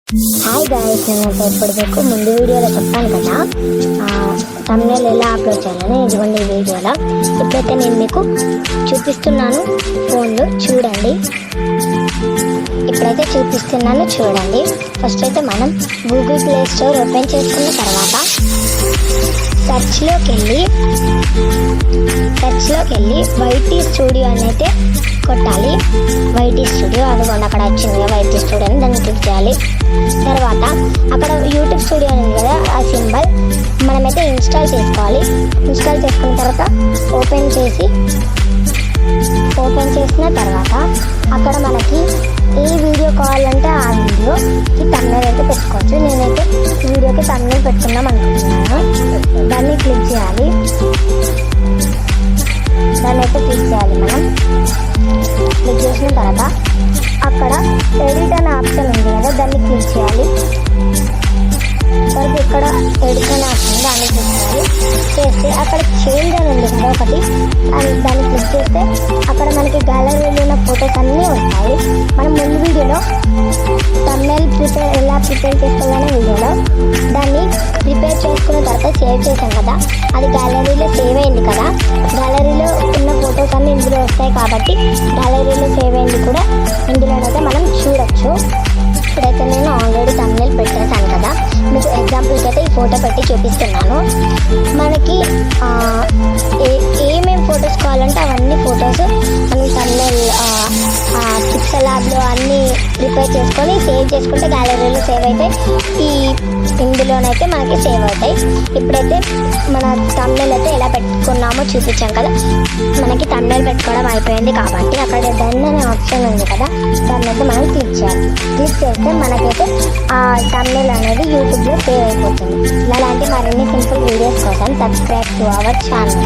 Hi guys, నేనైతే ఇప్పుడు ముందు వీడియోలో చెప్పాను కదా thumbnail ఎలా అప్లోడ్ చేయాలని. ఇదిగోండి ఈ వీడియోలో ఇప్పుడైతే నేను మీకు చూపిస్తున్నాను. ఫోన్లో చూడండి. ఇప్పుడైతే చూపిస్తున్నాను చూడండి. ఫస్ట్ అయితే మనం గూగుల్ ప్లే స్టోర్ ఓపెన్ చేసుకున్న తర్వాత సెర్చ్లోకి వెళ్ళి వైటీ స్టూడియో అని అయితే కొట్టాలి. వైటీ స్టూడియో అదిగోండి అక్కడ వచ్చింది వైటీ స్టూడియో అని, దాన్ని క్లిక్ చేయాలి. తర్వాత అక్కడ యూట్యూబ్ స్టూడియో ఉంది కదా, ఆ సింబల్ మనమైతే ఇన్స్టాల్ చేసుకోవాలి. ఇన్స్టాల్ చేసుకున్న తర్వాత ఓపెన్ చేసిన తర్వాత అక్కడ మనకి ఏ వీడియో కావాలంటే ఆ వీడియోకి thumbnail అయితే పెట్టుకోవచ్చు. నేనైతే ఈ వీడియోకి thumbnail పెట్టుకుందాం అనుకుంటున్నాను. దాన్ని క్లిక్ చేయాలి. మనం క్లిక్ చేసిన తర్వాత అక్కడ ఎడిట్ అనే ఆప్షన్ ఉంది కదా, దాన్ని క్లిక్ చేయాలి. తర్వాత ఇక్కడ ఎడిట్ అనే ఆప్షన్ దాన్ని క్లిక్ చేయాలి. చేస్తే అక్కడ చేంజ్ అని ఉంది కదా ఒకటి, దాన్ని క్లిక్ చేస్తే అక్కడ మనకి గ్యాలరీలో ఉన్న ఫొటోస్ అన్నీ వస్తాయి. మనం ముందు వీడియోలో thumbnail ఎలా ప్రిపేర్ చేసుకోవాలనే వీడియోలో దాన్ని ప్రిపేర్ చేసుకున్న తర్వాత సేవ్ చేసాం కదా, అది గ్యాలరీలో సేవ్ అయింది కదా. గ్యాలరీలో ఉన్న ఫొటోస్ అన్నీ ఇందులో వస్తాయి కాబట్టి గ్యాలరీలో సేవ్ అయింది కూడా ఇందులోనైతే మనం చూడొచ్చు. ఇప్పుడైతే నేను ఆల్రెడీ thumbnail పెట్టేశాను కదా, మీకు ఎగ్జాంపుల్కి అయితే ఈ ఫోటో పెట్టి చూపిస్తున్నాను. మనకి ఏమేమి ఫొటోస్ కావాలంటే అవన్నీ ఫొటోస్ మనం thumbnail పిక్సెల్ ల్యాబ్లో అన్నీ ప్రిపేర్ చేసుకొని సేవ్ చేసుకుంటే గ్యాలరీలో సేవ్ అవుతాయి. ఇందులోనైతే మనకి సేవ్ అవుతాయి. ఇప్పుడైతే మన thumbnail అయితే ఎలా పెట్టుకున్నామో చూపించాం కదా, మనకి thumbnail పెట్టుకోవడం అయిపోయింది కాబట్టి అక్కడ డన్ అనే ఆప్షన్ ఉంది కదా, దాన్ని అయితే మనం క్లిక్ చేయాలి. క్లిక్ చేస్తే మనకైతే ఆ thumbnail అనేది యూట్యూబ్లో సేవ్ అయిపోతుంది. ఇలాంటి మరిన్ని సింపుల్ వీడియోస్ కోసం సబ్స్క్రైబ్ టు అవర్ ఛానల్.